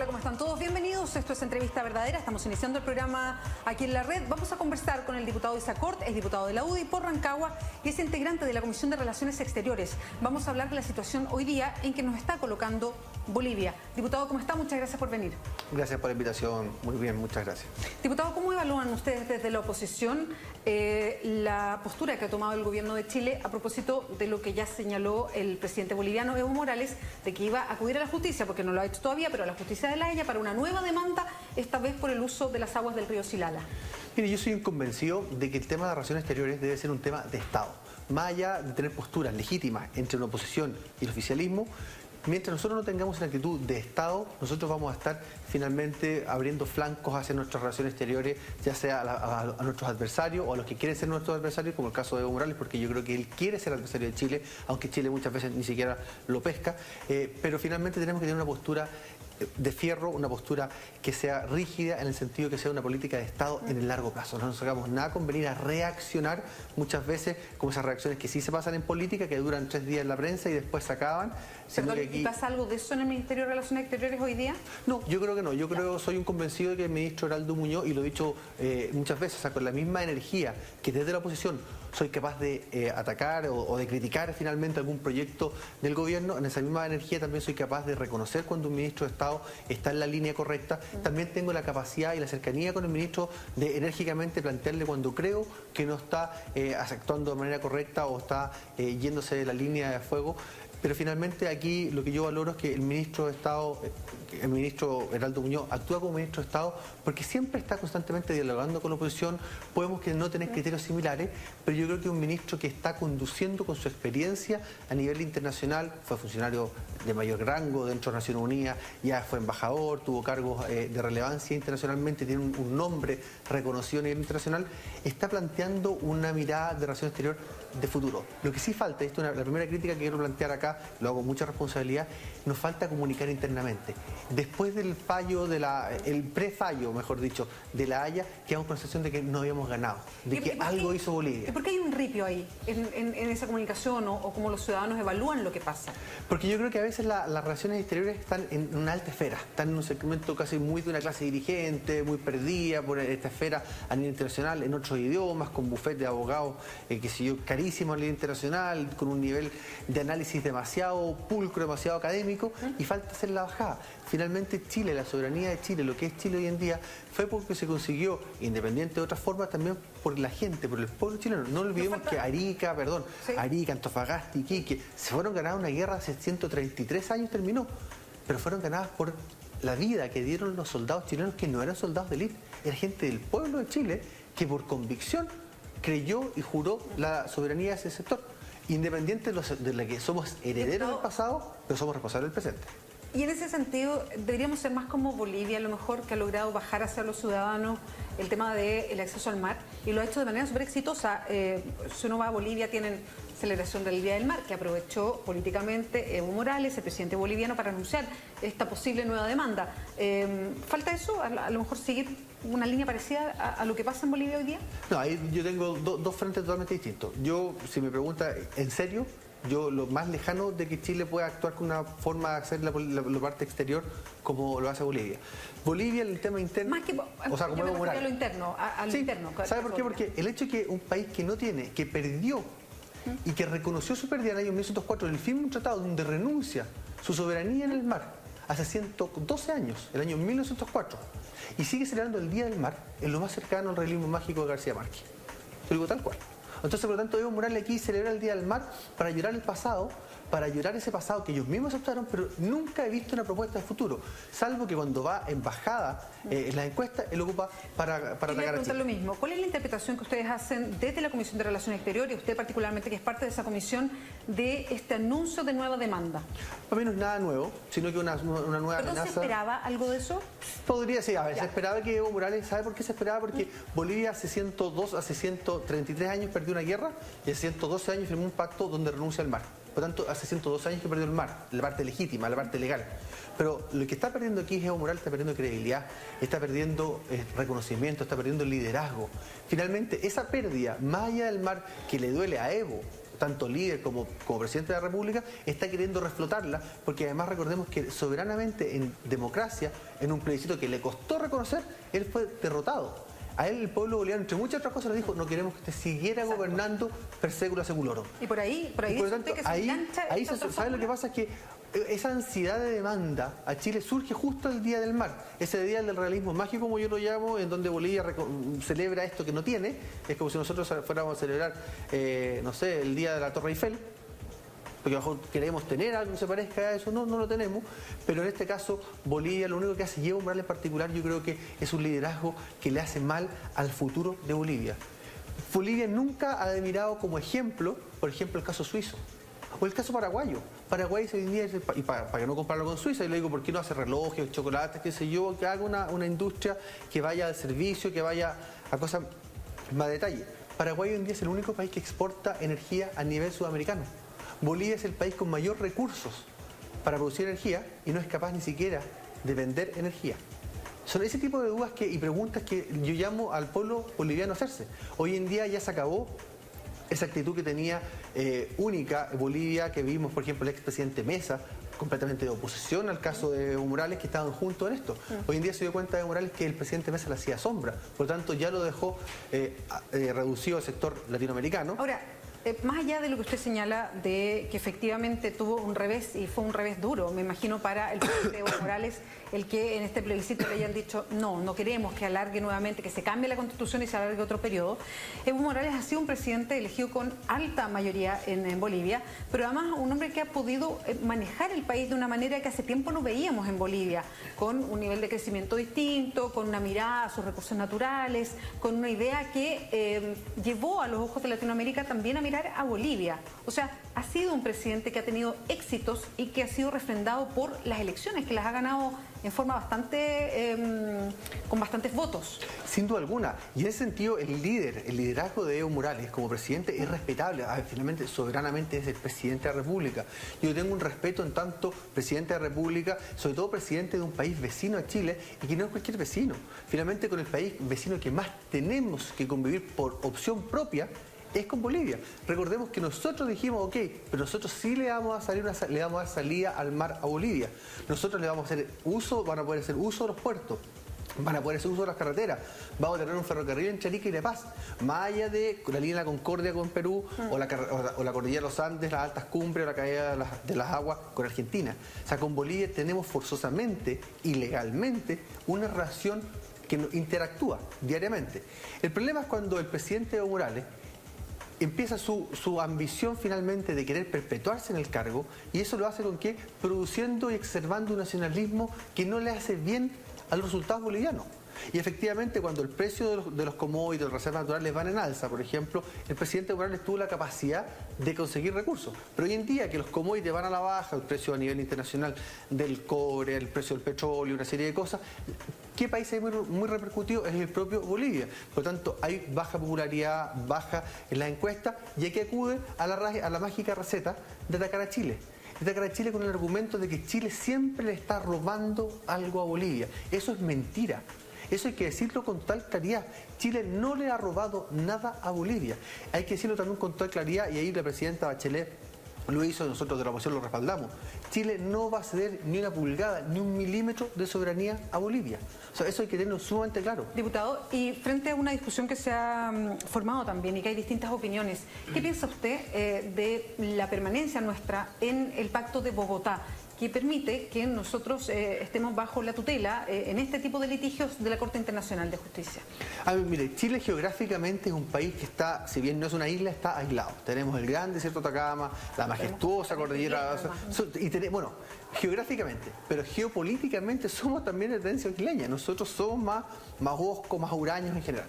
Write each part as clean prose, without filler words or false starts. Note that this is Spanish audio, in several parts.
Hola, ¿cómo están todos? Bienvenidos. Esto es Entrevista Verdadera. Estamos iniciando el programa aquí en la red. Vamos a conversar con el diputado Isaac Cort, es diputado de la UDI por Rancagua y es integrante de la Comisión de Relaciones Exteriores. Vamos a hablar de la situación hoy día en que nos está colocando Bolivia. Diputado, ¿cómo está? Muchas gracias por venir. Gracias por la invitación. Muy bien, muchas gracias. Diputado, ¿cómo evalúan ustedes desde la oposición la postura que ha tomado el gobierno de Chile a propósito de lo que ya señaló el presidente boliviano Evo Morales, de que iba a acudir a la justicia, porque no lo ha hecho todavía, pero a la justicia de La Haya para una nueva demanda, esta vez por el uso de las aguas del río Silala? Mire, yo soy un convencido de que el tema de relaciones exteriores debe ser un tema de Estado. Más allá de tener posturas legítimas entre la oposición y el oficialismo, mientras nosotros no tengamos una actitud de Estado, nosotros vamos a estar finalmente abriendo flancos hacia nuestras relaciones exteriores, ya sea a nuestros adversarios o a los que quieren ser nuestros adversarios, como el caso de Evo Morales, porque yo creo que él quiere ser adversario de Chile, aunque Chile muchas veces ni siquiera lo pesca, pero finalmente tenemos que tener una postura de fierro, una postura que sea rígida en el sentido que sea una política de Estado en el largo plazo. No nos hagamos nada con venir a reaccionar muchas veces como esas reacciones que sí se pasan en política, que duran 3 días en la prensa y después se acaban. Perdón, ¿y pasa algo de eso en el Ministerio de Relaciones Exteriores hoy día? No, yo creo que no. Yo creo, soy un convencido de que el ministro Heraldo Muñoz, y lo he dicho muchas veces, o sea, con la misma energía que desde la oposición soy capaz de atacar o de criticar finalmente algún proyecto del gobierno, en esa misma energía también soy capaz de reconocer cuando un ministro de Estado está en la línea correcta. También tengo la capacidad y la cercanía con el ministro de enérgicamente plantearle cuando creo que no está actuando de manera correcta o está yéndose de la línea de fuego. Pero finalmente aquí lo que yo valoro es que el ministro de Estado, el ministro Heraldo Muñoz, actúa como ministro de Estado porque siempre está constantemente dialogando con la oposición. Podemos que no tener criterios similares, pero yo creo que un ministro que está conduciendo con su experiencia a nivel internacional, fue funcionario de mayor rango dentro de Naciones Unidas, ya fue embajador, tuvo cargos de relevancia internacionalmente, tiene un nombre reconocido a nivel internacional, está planteando una mirada de relación exterior de futuro. Lo que sí falta, esto es la primera crítica que quiero plantear acá, lo hago con mucha responsabilidad, nos falta comunicar internamente. Después del fallo, el prefallo, mejor dicho, de La Haya, quedamos con la sensación de que no habíamos ganado, de que algo hizo Bolivia. ¿Y por qué hay un ripio ahí, en esa comunicación o cómo los ciudadanos evalúan lo que pasa? Porque yo creo que a veces las relaciones exteriores están en una alta esfera, están en un segmento casi muy de una clase dirigente, muy perdida por esta esfera a nivel internacional, en otros idiomas, con bufete de abogados, qué sé yo, carísimo a nivel internacional, con un nivel de análisis demasiado pulcro, demasiado académico, y falta hacer la bajada. Finalmente Chile, la soberanía de Chile, lo que es Chile hoy en día, fue porque se consiguió, independiente de otras formas, también por la gente, por el pueblo chileno. No olvidemos que Arica, Antofagasta, Iquique, se fueron ganadas una guerra hace 133 años, terminó, pero fueron ganadas por la vida que dieron los soldados chilenos que no eran soldados de élite, era gente del pueblo de Chile que por convicción creyó y juró la soberanía de ese sector, independiente de la que somos herederos del pasado, pero somos responsables del presente. Y en ese sentido, deberíamos ser más como Bolivia, a lo mejor, que ha logrado bajar hacia los ciudadanos el tema del acceso al mar, y lo ha hecho de manera súper exitosa. Si uno va a Bolivia, tienen celebración del Día del Mar, que aprovechó políticamente Evo Morales, el presidente boliviano, para anunciar esta posible nueva demanda. ¿Falta eso? A lo mejor seguir una línea parecida a lo que pasa en Bolivia hoy día. No, ahí yo tengo dos frentes totalmente distintos. Yo, si me pregunta en serio, yo lo más lejano de que Chile pueda actuar con una forma de hacer la parte exterior como lo hace Bolivia. Bolivia, el tema interno, más que, o sea, como Evo Morales. A lo interno, a lo sí, interno. ¿Sabe por qué? Porque el hecho de que un país que no tiene, que perdió y que reconoció su pérdida en el año 1904 en el fin de un tratado donde renuncia su soberanía en el mar hace 112 años, el año 1904, y sigue celebrando el Día del Mar, es lo más cercano al realismo mágico de García Márquez. Lo digo tal cual. Entonces, por lo tanto, Evo Morales aquí celebra el Día del Mar para llorar el pasado, para llorar ese pasado que ellos mismos aceptaron, pero nunca he visto una propuesta de futuro, salvo que cuando va en bajada en las encuestas, él ocupa para atacar a Chile. Lo mismo. ¿Cuál es la interpretación que ustedes hacen desde la Comisión de Relaciones Exteriores, y usted particularmente, que es parte de esa comisión, de este anuncio de nueva demanda? Para mí no es nada nuevo, sino que una nueva amenaza. ¿Se esperaba algo de eso? Podría ser, a ver, se esperaba que Evo Morales, ¿sabe por qué se esperaba? Porque Bolivia hace 133 años perdió una guerra y hace 112 años firmó un pacto donde renuncia al mar. Por lo tanto, hace 102 años que perdió el mar, la parte legítima, la parte legal. Pero lo que está perdiendo aquí es Evo Morales, está perdiendo credibilidad, está perdiendo reconocimiento, está perdiendo liderazgo. Finalmente, esa pérdida, más allá del mar, que le duele a Evo, tanto líder como presidente de la República, está queriendo reflotarla, porque además recordemos que soberanamente en democracia, en un plebiscito que le costó reconocer, él fue derrotado. A él el pueblo boliviano, entre muchas otras cosas, le dijo: no queremos que usted siguiera gobernando per secula seculorum. Y por ahí, por lo tanto, ahí ¿sabe lo que pasa? Es que esa ansiedad de demanda a Chile surge justo el Día del Mar, ese día del realismo mágico, como yo lo llamo, en donde Bolivia celebra esto que no tiene. Es como si nosotros fuéramos a celebrar, no sé, el Día de la Torre Eiffel, porque a lo mejor queremos tener algo que se parezca a eso. No lo tenemos, pero en este caso Bolivia lo único que hace, y Evo Morales en particular, yo creo que es un liderazgo que le hace mal al futuro de Bolivia. Bolivia nunca ha mirado como ejemplo, por ejemplo, el caso suizo o el caso paraguayo. Paraguay hoy en día, y para que no compararlo con Suiza, y le digo: ¿por qué no hace relojes, chocolates, qué sé yo? Que haga una industria que vaya al servicio, que vaya a cosas más detalle. Paraguay hoy en día es el único país que exporta energía a nivel sudamericano. Bolivia es el país con mayor recursos para producir energía y no es capaz ni siquiera de vender energía. Son ese tipo de dudas y preguntas que yo llamo al pueblo boliviano a hacerse. Hoy en día ya se acabó esa actitud que tenía única Bolivia, que vimos, por ejemplo, el expresidente Mesa, completamente de oposición al caso de Evo Morales, que estaban juntos en esto. Hoy en día se dio cuenta de Evo Morales que el presidente Mesa le hacía sombra, por lo tanto ya lo dejó reducido al sector latinoamericano. Ahora, más allá de lo que usted señala de que efectivamente tuvo un revés, y fue un revés duro, me imagino, para el presidente Evo Morales, el que en este plebiscito le hayan dicho: no queremos que alargue nuevamente, que se cambie la Constitución y se alargue otro periodo. Evo Morales ha sido un presidente elegido con alta mayoría en Bolivia, pero además un hombre que ha podido manejar el país de una manera que hace tiempo no veíamos en Bolivia, con un nivel de crecimiento distinto, con una mirada a sus recursos naturales, con una idea que llevó a los ojos de Latinoamérica también a mirar a Bolivia. O sea, ha sido un presidente que ha tenido éxitos y que ha sido refrendado por las elecciones, que las ha ganado en forma bastante, con bastantes votos. Sin duda alguna. Y en ese sentido, el liderazgo de Evo Morales como presidente es respetable. Finalmente, soberanamente es el presidente de la República. Yo tengo un respeto en tanto presidente de la República, sobre todo presidente de un país vecino a Chile, y que no es cualquier vecino. Finalmente, con el país vecino que más tenemos que convivir por opción propia, es con Bolivia. Recordemos que nosotros dijimos: ok, pero nosotros sí le vamos a dar salida al mar a Bolivia. Nosotros le vamos a hacer uso, van a poder hacer uso de los puertos, van a poder hacer uso de las carreteras, vamos a tener un ferrocarril en Arica y La Paz, más allá de la línea de la Concordia con Perú, o la cordillera de los Andes, las altas cumbres, o la caída de las aguas con Argentina. O sea, con Bolivia tenemos forzosamente y legalmente una relación que interactúa diariamente. El problema es cuando el presidente Evo Morales empieza su ambición finalmente de querer perpetuarse en el cargo, y eso lo hace ¿con qué? Produciendo y exacerbando un nacionalismo que no le hace bien a los resultados bolivianos. Y efectivamente, cuando el precio de los commodities, de las reservas naturales van en alza, por ejemplo, el presidente Morales tuvo la capacidad de conseguir recursos. Pero hoy en día que los commodities van a la baja, el precio a nivel internacional del cobre, el precio del petróleo, una serie de cosas, ¿qué país hay muy repercutido? Es el propio Bolivia. Por lo tanto, hay baja popularidad, baja en las encuestas, y aquí acude a la mágica receta de atacar a Chile. Atacar a Chile con el argumento de que Chile siempre le está robando algo a Bolivia. Eso es mentira. Eso hay que decirlo con total claridad. Chile no le ha robado nada a Bolivia. Hay que decirlo también con total claridad, y ahí la presidenta Bachelet lo hizo, nosotros de la oposición lo respaldamos. Chile no va a ceder ni una pulgada, ni un milímetro de soberanía a Bolivia. O sea, eso hay que tenerlo sumamente claro. Diputado, y frente a una discusión que se ha formado también y que hay distintas opiniones, ¿qué piensa usted de la permanencia nuestra en el Pacto de Bogotá, que permite que nosotros estemos bajo la tutela en este tipo de litigios de la Corte Internacional de Justicia? Mire, Chile geográficamente es un país que está, si bien no es una isla, está aislado. Tenemos el gran desierto de Atacama, la majestuosa cordillera, y bueno, geográficamente, pero geopolíticamente somos también de tendencia isleña. Nosotros somos más bosco, más huraños en general.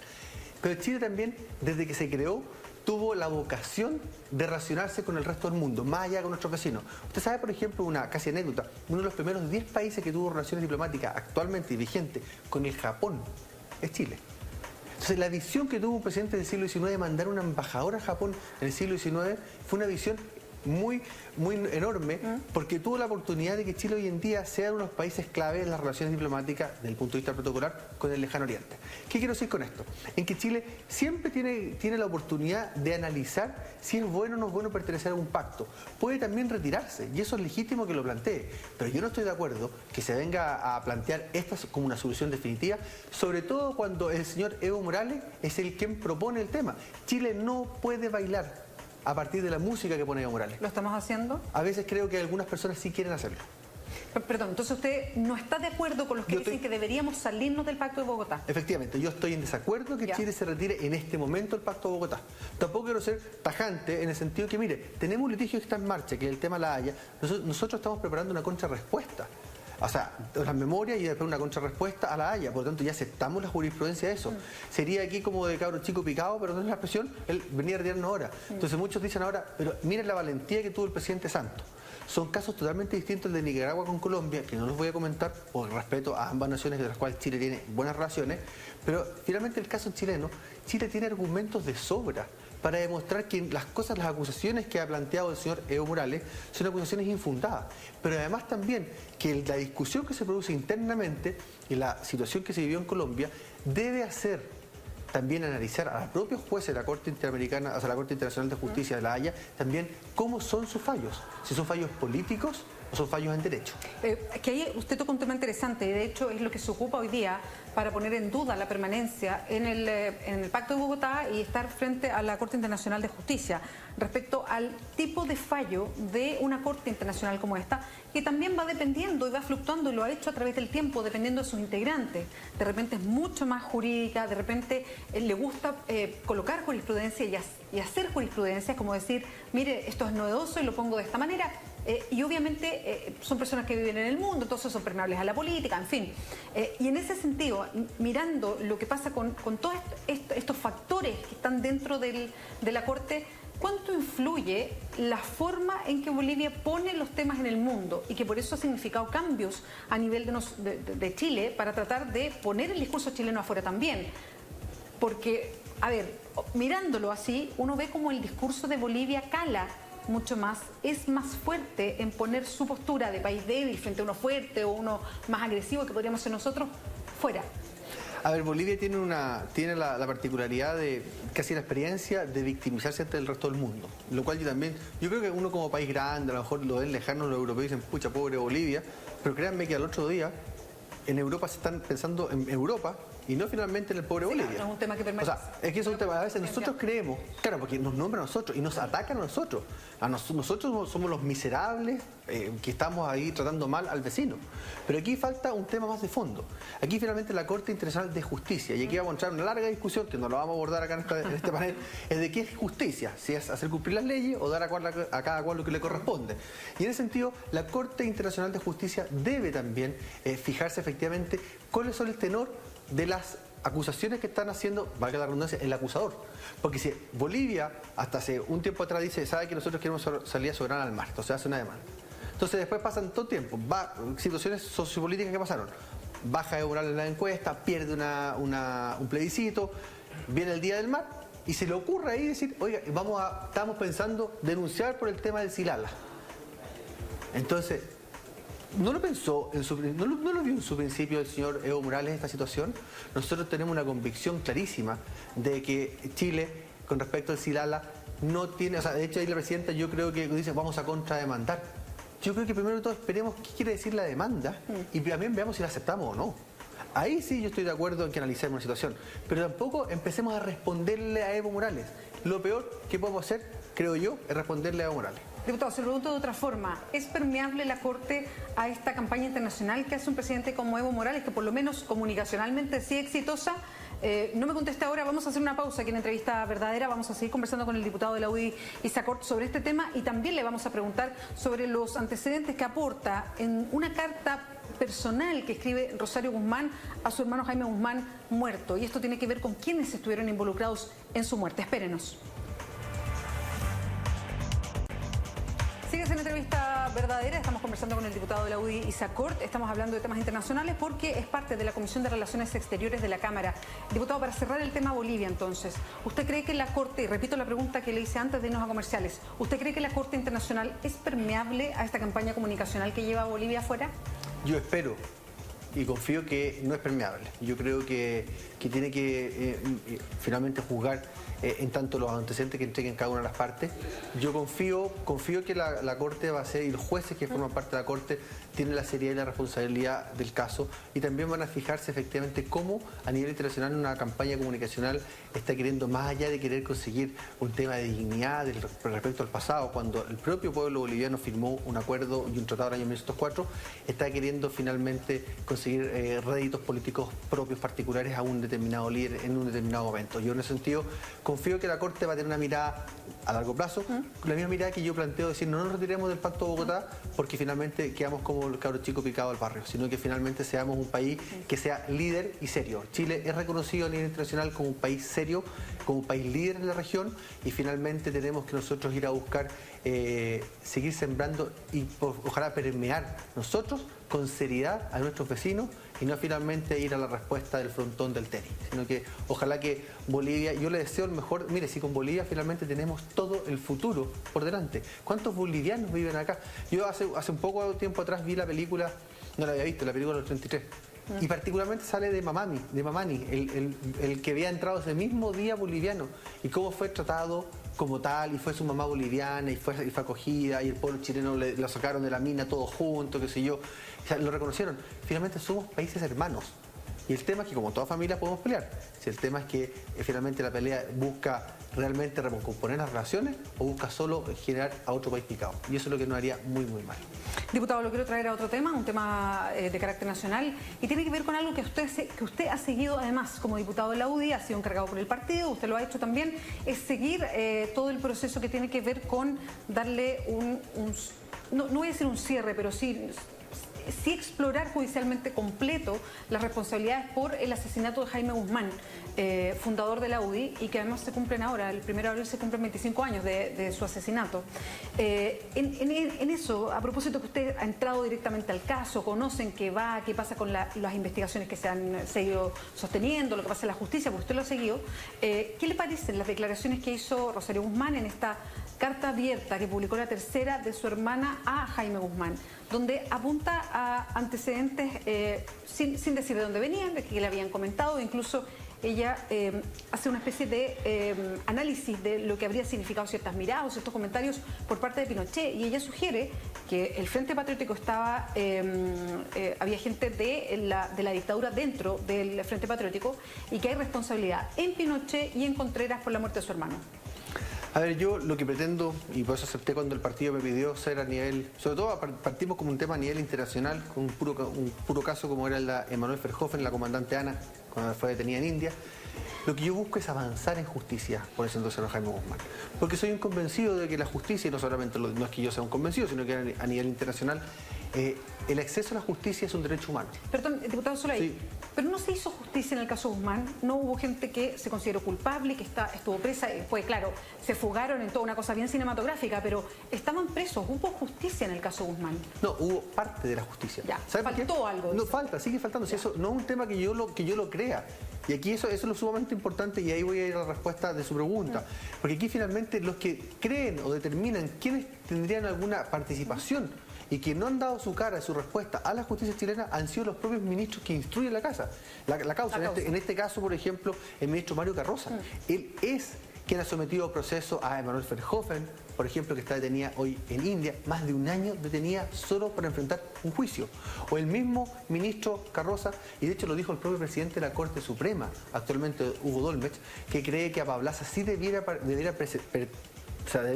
Pero Chile también, desde que se creó, tuvo la vocación de relacionarse con el resto del mundo, más allá con nuestros vecinos. Usted sabe, por ejemplo, una casi anécdota: uno de los primeros 10 países que tuvo relaciones diplomáticas actualmente vigentes con el Japón es Chile. Entonces, la visión que tuvo un presidente del siglo XIX de mandar una embajadora a Japón en el siglo XIX fue una visión muy enorme, porque tuvo la oportunidad de que Chile hoy en día sea uno de los países clave en las relaciones diplomáticas desde el punto de vista protocolar con el lejano oriente. ¿Qué quiero decir con esto? En que Chile siempre tiene la oportunidad de analizar si es bueno o no es bueno pertenecer a un pacto. Puede también retirarse, y eso es legítimo que lo plantee, pero yo no estoy de acuerdo que se venga a plantear esta como una solución definitiva, sobre todo cuando el señor Evo Morales es el quien propone el tema. Chile no puede bailar a partir de la música que pone Evo Morales. ¿Lo estamos haciendo? A veces creo que algunas personas sí quieren hacerlo. Perdón, entonces usted no está de acuerdo con los que dicen que deberíamos salirnos del Pacto de Bogotá. Efectivamente, yo estoy en desacuerdo que Chile se retire en este momento del Pacto de Bogotá. Tampoco quiero ser tajante en el sentido que, mire, tenemos un litigio que está en marcha, que es el tema de La Haya. Nosotros estamos preparando una contrarrespuesta. O sea, las memorias y después una contrarrespuesta a La Haya. Por lo tanto, ya aceptamos la jurisprudencia de eso. Sería aquí como de cabro chico picado, pero no es la expresión, él venía a retirarnos ahora. Entonces muchos dicen ahora, pero miren la valentía que tuvo el presidente Santos. Son casos totalmente distintos el de Nicaragua con Colombia, que no los voy a comentar por respeto a ambas naciones de las cuales Chile tiene buenas relaciones, pero finalmente el caso chileno, Chile tiene argumentos de sobra para demostrar que las acusaciones que ha planteado el señor Evo Morales son acusaciones infundadas, pero además también que la discusión que se produce internamente y la situación que se vivió en Colombia debe hacer también analizar a los propios jueces de la Corte Interamericana, o sea, la Corte Internacional de Justicia de La Haya, también cómo son sus fallos, si son fallos políticos o son fallos en derecho. Que ahí usted toca un tema interesante, y de hecho es lo que se ocupa hoy día para poner en duda la permanencia en el Pacto de Bogotá y estar frente a la Corte Internacional de Justicia respecto al tipo de fallo de una Corte Internacional como esta, que también va dependiendo y va fluctuando, y lo ha hecho a través del tiempo, dependiendo de sus integrantes. De repente es mucho más jurídica, de repente le gusta colocar jurisprudencia y hacer jurisprudencia, como decir, mire, esto es novedoso y lo pongo de esta manera. Y obviamente son personas que viven en el mundo, entonces son permeables a la política, en fin. Y en ese sentido, mirando lo que pasa con todos estos factores que están dentro de la Corte, ¿cuánto influye la forma en que Bolivia pone los temas en el mundo? Y que por eso ha significado cambios a nivel de Chile para tratar de poner el discurso chileno afuera también. Porque, a ver, mirándolo así, uno ve como el discurso de Bolivia cala mucho más, es más fuerte en poner su postura de país débil frente a uno fuerte o uno más agresivo que podríamos ser nosotros, fuera. A ver, Bolivia tiene la particularidad de casi la experiencia de victimizarse ante el resto del mundo, lo cual yo creo que uno como país grande, a lo mejor lo ven lejano, los europeos dicen, pucha, pobre Bolivia, pero créanme que al otro día en Europa se están pensando en Europa y no finalmente en el pobre Bolivia. Claro, es un tema que permanece. O sea, es que es un tema, a veces nosotros creemos, claro, porque nos nombran a nosotros y nos atacan a nosotros. Nosotros somos los miserables que estamos ahí tratando mal al vecino. Pero aquí falta un tema más de fondo. Aquí finalmente la Corte Internacional de Justicia, y aquí vamos a entrar en una larga discusión, que no la vamos a abordar acá en este panel, es de qué es justicia, si es hacer cumplir las leyes o dar a cada cual lo que le corresponde. Y en ese sentido, la Corte Internacional de Justicia debe también fijarse efectivamente cuáles son el tenor de las acusaciones que están haciendo, valga la redundancia, el acusador. Porque si Bolivia, hasta hace un tiempo atrás, dice, sabe que nosotros queremos salida soberana al mar, entonces hace una demanda. Entonces después pasan todo tiempo, situaciones sociopolíticas que pasaron. Baja Evo Morales en la encuesta, pierde un plebiscito, viene el Día del Mar y se le ocurre ahí decir, oiga, estamos pensando denunciar por el tema del Silala. Entonces, ¿no lo pensó, no lo vio en su principio el señor Evo Morales esta situación? Nosotros tenemos una convicción clarísima de que Chile, con respecto al Silala, no tiene, o sea, de hecho ahí la presidenta yo creo que dice vamos a contrademandar. Yo creo que primero de todo esperemos qué quiere decir la demanda y también veamos si la aceptamos o no. Ahí sí yo estoy de acuerdo en que analicemos una situación, pero tampoco empecemos a responderle a Evo Morales. Lo peor que podemos hacer, creo yo, es responderle a Evo Morales. Diputado, se lo pregunto de otra forma. ¿Es permeable la Corte a esta campaña internacional que hace un presidente como Evo Morales, que por lo menos comunicacionalmente sí exitosa? No me conteste ahora, vamos a hacer una pausa aquí en Entrevista Verdadera, vamos a seguir conversando con el diputado de la UDI, Isacort, sobre este tema, y también le vamos a preguntar sobre los antecedentes que aporta en una carta personal que escribe Rosario Guzmán a su hermano Jaime Guzmán muerto. Y esto tiene que ver con quienes estuvieron involucrados en su muerte. Espérenos. Sigues en Entrevista Verdadera, estamos conversando con el diputado de la UDI, Isaac Cort, estamos hablando de temas internacionales porque es parte de la Comisión de Relaciones Exteriores de la Cámara. Diputado, para cerrar el tema Bolivia entonces, ¿usted cree que la Corte, y repito la pregunta que le hice antes de irnos a comerciales, ¿usted cree que la Corte Internacional es permeable a esta campaña comunicacional que lleva a Bolivia afuera? Yo espero y confío que no es permeable. Yo creo que tiene que finalmente juzgar en tanto los antecedentes que entreguen cada una de las partes. Yo confío que la Corte va a ser, y los jueces que forman parte de la Corte tienen la seriedad y la responsabilidad del caso, y también van a fijarse efectivamente cómo a nivel internacional una campaña comunicacional está queriendo, más allá de querer conseguir un tema de dignidad respecto al pasado, cuando el propio pueblo boliviano firmó un acuerdo y un tratado en el año 1904, está queriendo finalmente conseguir réditos políticos propios particulares a un determinado líder en un determinado momento. Yo en ese sentido confío que la Corte va a tener una mirada a largo plazo, la misma mirada que yo planteo, decir, no nos retiremos del Pacto de Bogotá porque finalmente quedamos como el cabro chico picado al barrio, sino que finalmente seamos un país que sea líder y serio. Chile es reconocido a nivel internacional como un país serio, como un país líder en la región, y finalmente tenemos que nosotros ir a buscar seguir sembrando y ojalá permear nosotros con seriedad a nuestros vecinos y no finalmente ir a la respuesta del frontón del tenis, sino que ojalá que Bolivia, yo le deseo el mejor. Mire, si con Bolivia finalmente tenemos todo el futuro por delante. ¿Cuántos bolivianos viven acá? Yo hace un poco tiempo atrás vi la película, no la había visto, la película de los 33. Y particularmente sale de Mamani, el que había entrado ese mismo día boliviano, y cómo fue tratado como tal, y fue su mamá boliviana, y fue acogida, y el pueblo chileno lo sacaron de la mina todos juntos, qué sé yo. O sea, lo reconocieron. Finalmente somos países hermanos. Y el tema es que como toda familia podemos pelear. Si el tema es que finalmente la pelea busca realmente recomponer las relaciones o busca solo generar a otro país picado. Y eso es lo que nos haría muy, muy mal. Diputado, lo quiero traer a otro tema, un tema de carácter nacional, y tiene que ver con algo que usted ha seguido además como diputado de la UDI, ha sido encargado por el partido, usted lo ha hecho también, es seguir todo el proceso que tiene que ver con darle no voy a decir un cierre, pero sí explorar judicialmente completo las responsabilidades por el asesinato de Jaime Guzmán, fundador de la UDI, y que además se cumplen ahora, el 1 de abril se cumplen 25 años de su asesinato. En eso, a propósito que usted ha entrado directamente al caso, conocen qué pasa con las investigaciones que se han seguido sosteniendo, lo que pasa en la justicia, porque usted lo ha seguido, ¿qué le parecen las declaraciones que hizo Rosario Guzmán en esta carta abierta que publicó la tercera de su hermana a Jaime Guzmán, donde apunta a antecedentes sin decir de dónde venían, de que le habían comentado? Incluso ella hace una especie de análisis de lo que habría significado ciertas miradas, ciertos comentarios por parte de Pinochet, y ella sugiere que el Frente Patriótico había gente de la dictadura dentro del Frente Patriótico y que hay responsabilidad en Pinochet y en Contreras por la muerte de su hermano. A ver, yo lo que pretendo, y por eso acepté cuando el partido me pidió ser a nivel, sobre todo partimos como un tema a nivel internacional, con un puro caso como era la Emanuel Verhoeven, la comandante Ana, cuando fue detenida en India. Lo que yo busco es avanzar en justicia por ese entonces Jaime Guzmán. Porque soy un convencido de que la justicia, y no solamente no es que yo sea un convencido, sino que a nivel internacional, el acceso a la justicia es un derecho humano. Perdón, diputado Solay, sí. Pero no se hizo justicia en el caso Guzmán, no hubo gente que se consideró culpable, que estuvo presa, después, claro, se fugaron en toda una cosa bien cinematográfica, pero estaban presos, hubo justicia en el caso Guzmán. No, hubo parte de la justicia. Ya, faltó algo. No falta, sigue faltando. Si eso no es un tema que yo lo crea. Y aquí eso es lo sumamente importante, y ahí voy a ir a la respuesta de su pregunta. Porque aquí finalmente los que creen o determinan quiénes tendrían alguna participación y que no han dado su cara, su respuesta a la justicia chilena, han sido los propios ministros que instruyen la causa. En este caso, por ejemplo, el ministro Mario Carroza. Él es quien ha sometido a proceso a Emanuel Verhoeven, por ejemplo, que está detenida hoy en India, más de un año detenida solo para enfrentar un juicio. O el mismo ministro Carroza, y de hecho lo dijo el propio presidente de la Corte Suprema, actualmente Hugo Dolmetsch, que cree que a Pablaza sí debiera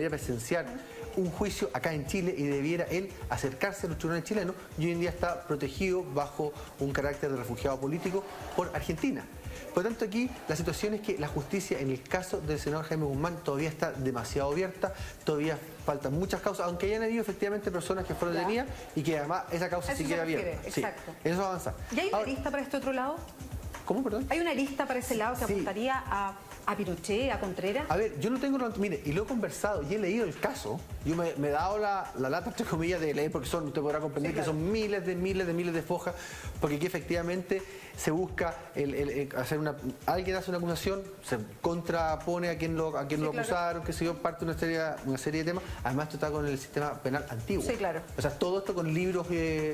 presenciar un juicio acá en Chile y debiera él acercarse a los tribunales chilenos, y hoy en día está protegido bajo un carácter de refugiado político por Argentina. Por lo tanto, aquí la situación es que la justicia en el caso del senador Jaime Guzmán todavía está demasiado abierta, todavía faltan muchas causas, aunque hayan habido efectivamente personas que fueron detenidas y que además esa causa sí queda abierta. Exacto. Sí, eso avanza. ¿Y hay una lista para este otro lado? ¿Cómo, perdón? ¿Hay una arista para ese lado que apuntaría a Pinochet, a Contreras? A ver, yo no tengo... Mire, y lo he conversado y he leído el caso. Yo me he dado la lata, entre comillas, de leer, porque usted podrá comprender que son miles de fojas, porque aquí efectivamente se busca hacer alguien hace una acusación, se contrapone a quien lo acusaron, que se dio parte de una serie de temas. Además, esto está con el sistema penal antiguo. Sí, claro. O sea, todo esto con libros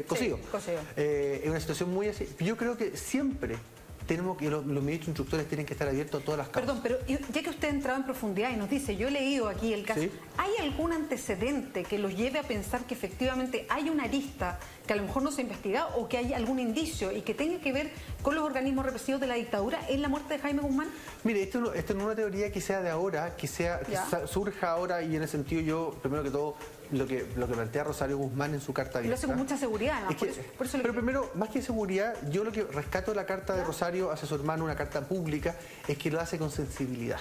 cosidos. Sí, cosidos. Es una situación muy así. Yo creo que siempre tenemos que los ministros instructores tienen que estar abiertos a todas las causas. Perdón, pero ya que usted ha entrado en profundidad y nos dice, yo he leído aquí el caso, ¿sí? ¿Hay algún antecedente que los lleve a pensar que efectivamente hay una arista que a lo mejor no se ha investigado o que hay algún indicio y que tenga que ver con los organismos represivos de la dictadura en la muerte de Jaime Guzmán? Mire, esto no es una teoría que sea de ahora, que surja ahora, y en ese sentido yo, primero que todo, lo que plantea Rosario Guzmán en su carta abierta. Y lo hace con mucha seguridad, además. Pero primero, más que seguridad, yo lo que rescato de la carta de Rosario hacia su hermano, una carta pública, es que lo hace con sensibilidad.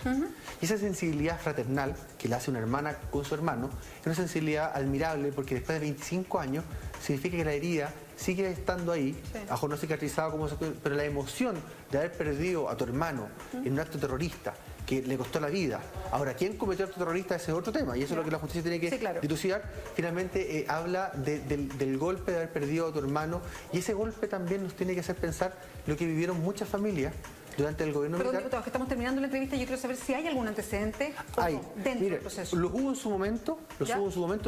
Y esa sensibilidad fraternal que le hace una hermana con su hermano, es una sensibilidad admirable, porque después de 25 años significa que la herida sigue estando ahí, a lo mejor no cicatrizado, pero la emoción de haber perdido a tu hermano en un acto terrorista que le costó la vida. Ahora, ¿quién cometió el acto terrorista? Ese es otro tema, y eso es lo que la justicia tiene que dilucidar. Finalmente, habla del golpe de haber perdido a tu hermano, y ese golpe también nos tiene que hacer pensar lo que vivieron muchas familias durante el gobierno militar. Diputado, que estamos terminando la entrevista, yo quiero saber si hay algún antecedente dentro del proceso. Los hubo en su momento,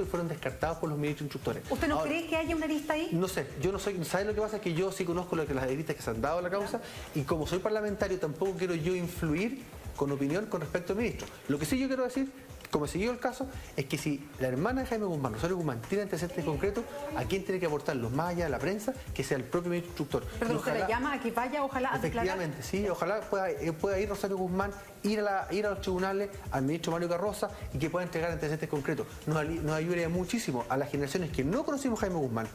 y fueron descartados por los ministros instructores. ¿Usted no cree que haya una arista ahí? No sé, yo no soy... ¿Sabe lo que pasa? Es que yo sí conozco las aristas que se han dado a la causa, y como soy parlamentario tampoco quiero yo influir con opinión con respecto al ministro. Lo que sí yo quiero decir, como siguió el caso, es que si la hermana de Jaime Guzmán, Rosario Guzmán, tiene antecedentes concretos, ¿a quién tiene que aportarlos? Más allá de la prensa, que sea el propio ministro instructor. Perdón, ¿usted le llama a que vaya, ojalá, a declarar? Efectivamente, sí, ojalá pueda ir Rosario Guzmán, ir a los tribunales, al ministro Mario Carroza, y que pueda entregar antecedentes concretos. Nos ayudaría muchísimo a las generaciones que no conocimos a Jaime Guzmán,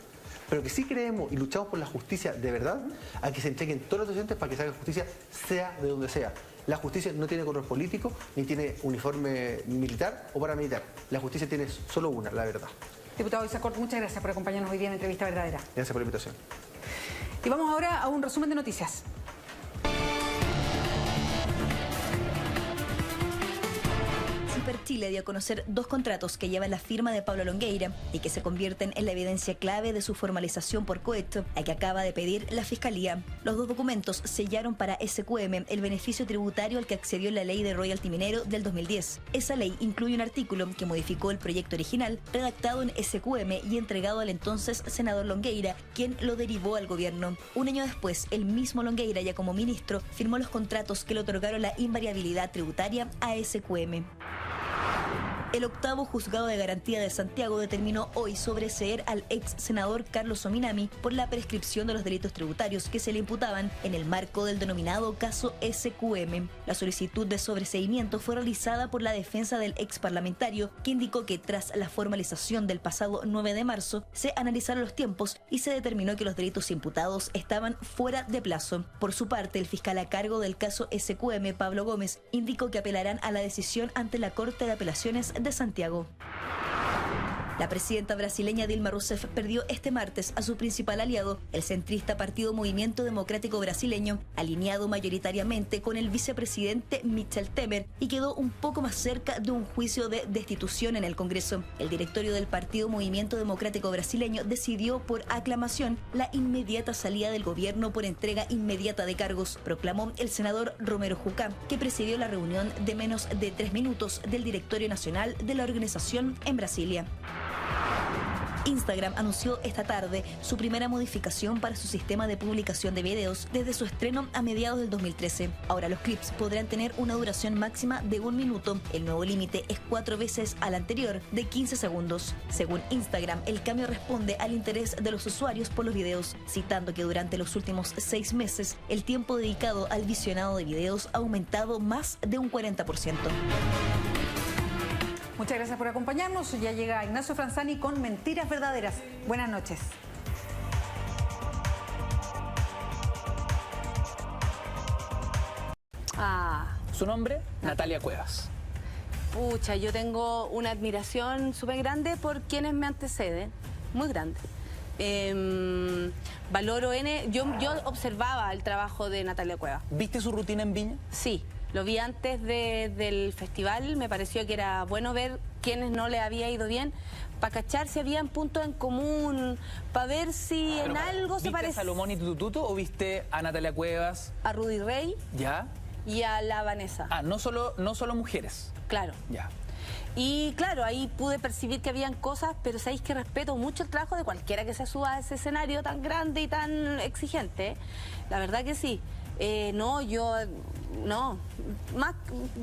pero que sí creemos y luchamos por la justicia de verdad, a que se entreguen todos los docentes para que se haga justicia, sea de donde sea. La justicia no tiene color político, ni tiene uniforme militar o paramilitar. La justicia tiene solo una, la verdad. Diputado Isacort, muchas gracias por acompañarnos hoy día en Entrevista Verdadera. Gracias por la invitación. Y vamos ahora a un resumen de noticias. Chile dio a conocer 2 contratos que llevan la firma de Pablo Longueira y que se convierten en la evidencia clave de su formalización por cohecho, a que acaba de pedir la Fiscalía. Los 2 documentos sellaron para SQM el beneficio tributario al que accedió la ley de royalty minero del 2010. Esa ley incluye un artículo que modificó el proyecto original, redactado en SQM y entregado al entonces senador Longueira, quien lo derivó al gobierno. Un año después, el mismo Longueira, ya como ministro, firmó los contratos que le otorgaron la invariabilidad tributaria a SQM. El 8º Juzgado de Garantía de Santiago determinó hoy sobreseer al ex senador Carlos Ominami por la prescripción de los delitos tributarios que se le imputaban en el marco del denominado caso SQM. La solicitud de sobreseimiento fue realizada por la defensa del ex parlamentario, que indicó que tras la formalización del pasado 9 de marzo se analizaron los tiempos y se determinó que los delitos imputados estaban fuera de plazo. Por su parte, el fiscal a cargo del caso SQM, Pablo Gómez, indicó que apelarán a la decisión ante la Corte de Apelaciones de Santiago. La presidenta brasileña Dilma Rousseff perdió este martes a su principal aliado, el centrista Partido Movimiento Democrático Brasileño, alineado mayoritariamente con el vicepresidente Michel Temer, y quedó un poco más cerca de un juicio de destitución en el Congreso. El directorio del Partido Movimiento Democrático Brasileño decidió por aclamación la inmediata salida del gobierno por entrega inmediata de cargos, proclamó el senador Romero Jucá, que presidió la reunión de menos de 3 minutos del directorio nacional de la organización en Brasilia. Instagram anunció esta tarde su primera modificación para su sistema de publicación de videos desde su estreno a mediados del 2013. Ahora los clips podrán tener una duración máxima de 1 minuto. El nuevo límite es 4 veces al anterior, de 15 segundos. Según Instagram, el cambio responde al interés de los usuarios por los videos, citando que durante los últimos 6 meses el tiempo dedicado al visionado de videos ha aumentado más de un 40%. Muchas gracias por acompañarnos. Ya llega Ignacio Franzani con Mentiras Verdaderas. Buenas noches. ¿Su nombre? Natalia Cuevas. Pucha, yo tengo una admiración súper grande por quienes me anteceden, muy grande. Valoro N. Yo observaba el trabajo de Natalia Cuevas. ¿Viste su rutina en Viña? Sí, lo vi antes del festival. Me pareció que era bueno ver quiénes no le había ido bien, para cachar si habían puntos en común, para ver si en algo se parece. ¿Viste a Salomón y Tutututo o viste a Natalia Cuevas? A Rudy Rey. ¿Ya? Y a la Vanessa. Ah, no solo mujeres. Claro. Ya. Y claro, ahí pude percibir que habían cosas, pero sabéis que respeto mucho el trabajo de cualquiera que se suba a ese escenario tan grande y tan exigente. La verdad que sí. No, más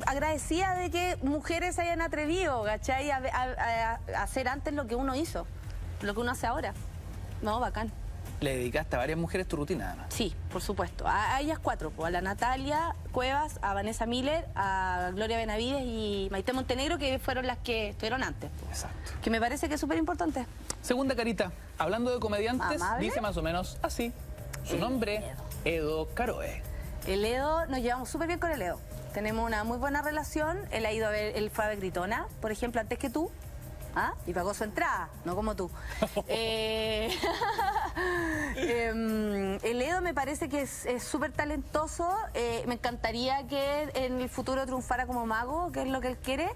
agradecida de que mujeres se hayan atrevido, ¿cachai? A hacer antes lo que uno hizo, lo que uno hace ahora. No, bacán. Le dedicaste a varias mujeres tu rutina, además. Sí, por supuesto. A ellas 4, a la Natalia Cuevas, a Vanessa Miller, a Gloria Benavides y Maite Montenegro, que fueron las que estuvieron antes. Exacto. Que me parece que es súper importante. Segunda carita, hablando de comediantes, ¿Amable? dice más o menos así. Su nombre, Edo Caroe. El Edo, nos llevamos súper bien con el Edo. Tenemos una muy buena relación. Él fue a ver Gritona, por ejemplo, antes que tú. ¿Ah? Y pagó su entrada, no como tú. El Edo me parece que es súper talentoso. Me encantaría que en el futuro triunfara como mago, que es lo que él quiere.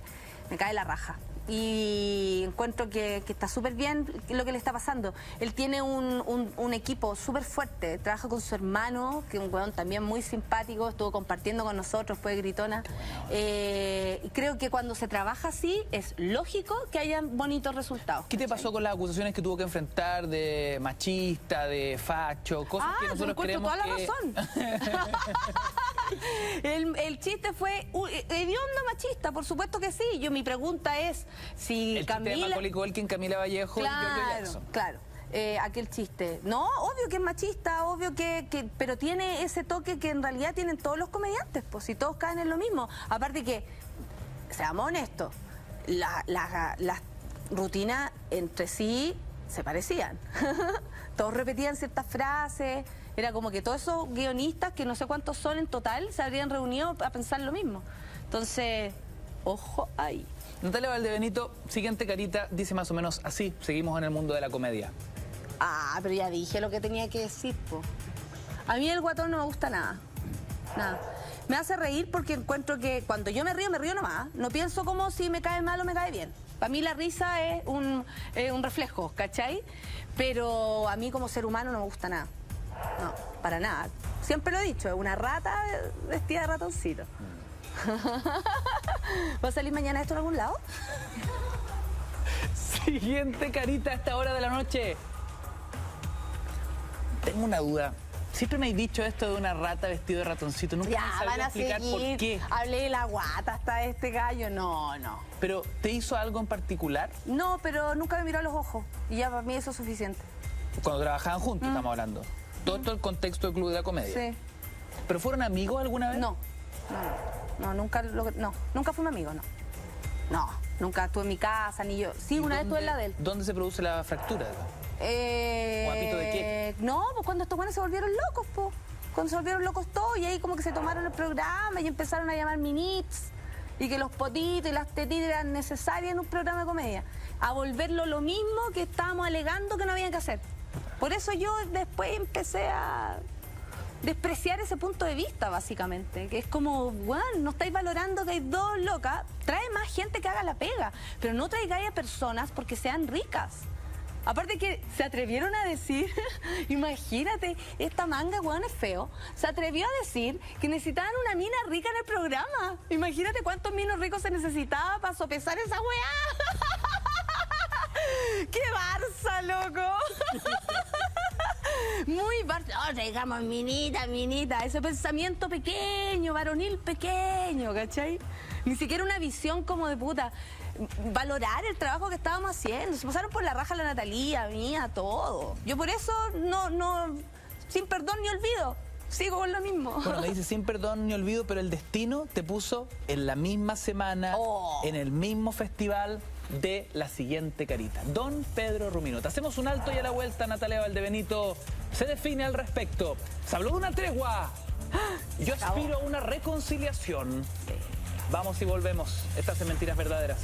Me cae la raja. Y encuentro que está súper bien lo que le está pasando. Él tiene un equipo súper fuerte, trabaja con su hermano, que es un weón también muy simpático, estuvo compartiendo con nosotros, fue Gritona. Y creo que cuando se trabaja así, es lógico que hayan bonitos resultados. ¿Qué te pasó con las acusaciones que tuvo que enfrentar de machista, de facho, cosas que nosotros creemos toda que... la razón. El chiste fue hediondo machista, por supuesto que sí. Mi pregunta es si el Camila... chiste de Macaulay Culkin, Camila Vallejo y Giorgio Jackson. Claro. Aquel chiste. No, obvio que es machista, obvio que... Pero tiene ese toque que en realidad tienen todos los comediantes, pues si todos caen en lo mismo. Aparte que, seamos honestos, las rutinas entre sí se parecían. Todos repetían ciertas frases. Era como que todos esos guionistas, que no sé cuántos son en total, se habrían reunido a pensar lo mismo. Entonces, ojo ahí. Natalia Valdebenito, siguiente carita, dice más o menos así. Seguimos en el mundo de la comedia. Ah, pero ya dije lo que tenía que decir, po. A mí el guatón no me gusta nada. Nada. Me hace reír porque encuentro que cuando yo me río nomás. No pienso como si me cae mal o me cae bien. Para mí la risa es un reflejo, ¿cachai? Pero a mí como ser humano no me gusta nada. No, para nada. Siempre lo he dicho, es una rata vestida de ratoncito. ¿Va a salir mañana esto en algún lado? Siguiente carita a esta hora de la noche. Tengo una duda. Siempre me has dicho esto de una rata vestida de ratoncito. Nunca me sabía explicar por qué. Hablé de la guata hasta este gallo. No. ¿Pero te hizo algo en particular? No, pero nunca me miró a los ojos. Y ya para mí eso es suficiente. Cuando trabajaban juntos, estamos hablando. Todo esto el contexto del Club de la Comedia. Sí. ¿Pero fueron amigos alguna vez? No, nunca fuimos amigos, No, nunca estuve en mi casa, ni yo. Sí, una vez estuve en la de él. ¿Dónde se produce la fractura? ¿O a pito de qué? No, pues cuando estos buenos se volvieron locos, pues. Cuando se volvieron locos todos y ahí como que se tomaron el programa y empezaron a llamar minits y que los potitos y las tetitas eran necesarias en un programa de comedia. A volverlo lo mismo que estábamos alegando que no habían que hacer. Por eso yo después empecé a despreciar ese punto de vista, básicamente. Que es como, bueno, no estáis valorando que hay dos locas. Trae más gente que haga la pega, pero no traigáis a personas porque sean ricas. Aparte que se atrevieron a decir, imagínate, esta manga, weón, es feo. Se atrevió a decir que necesitaban una mina rica en el programa. Imagínate cuántos minos ricos se necesitaba para sopesar esa weá. ¡Qué Barça, loco! Muy Barça. Oh, digamos, minita. Ese pensamiento pequeño, varonil pequeño, ¿cachai? Ni siquiera una visión como de puta. Valorar el trabajo que estábamos haciendo. Se pasaron por la raja la Natalia, mía, todo. Yo por eso no, sin perdón ni olvido, sigo con lo mismo. Bueno, me dice sin perdón ni olvido, pero el destino te puso en la misma semana, en el mismo festival de la siguiente carita. Don Pedro Ruminot. Hacemos un alto y a la vuelta Natalia Valdebenito se define al respecto. Se habló de una tregua. Yo aspiro a una reconciliación. Vamos y volvemos. Estas son Mentiras Verdaderas.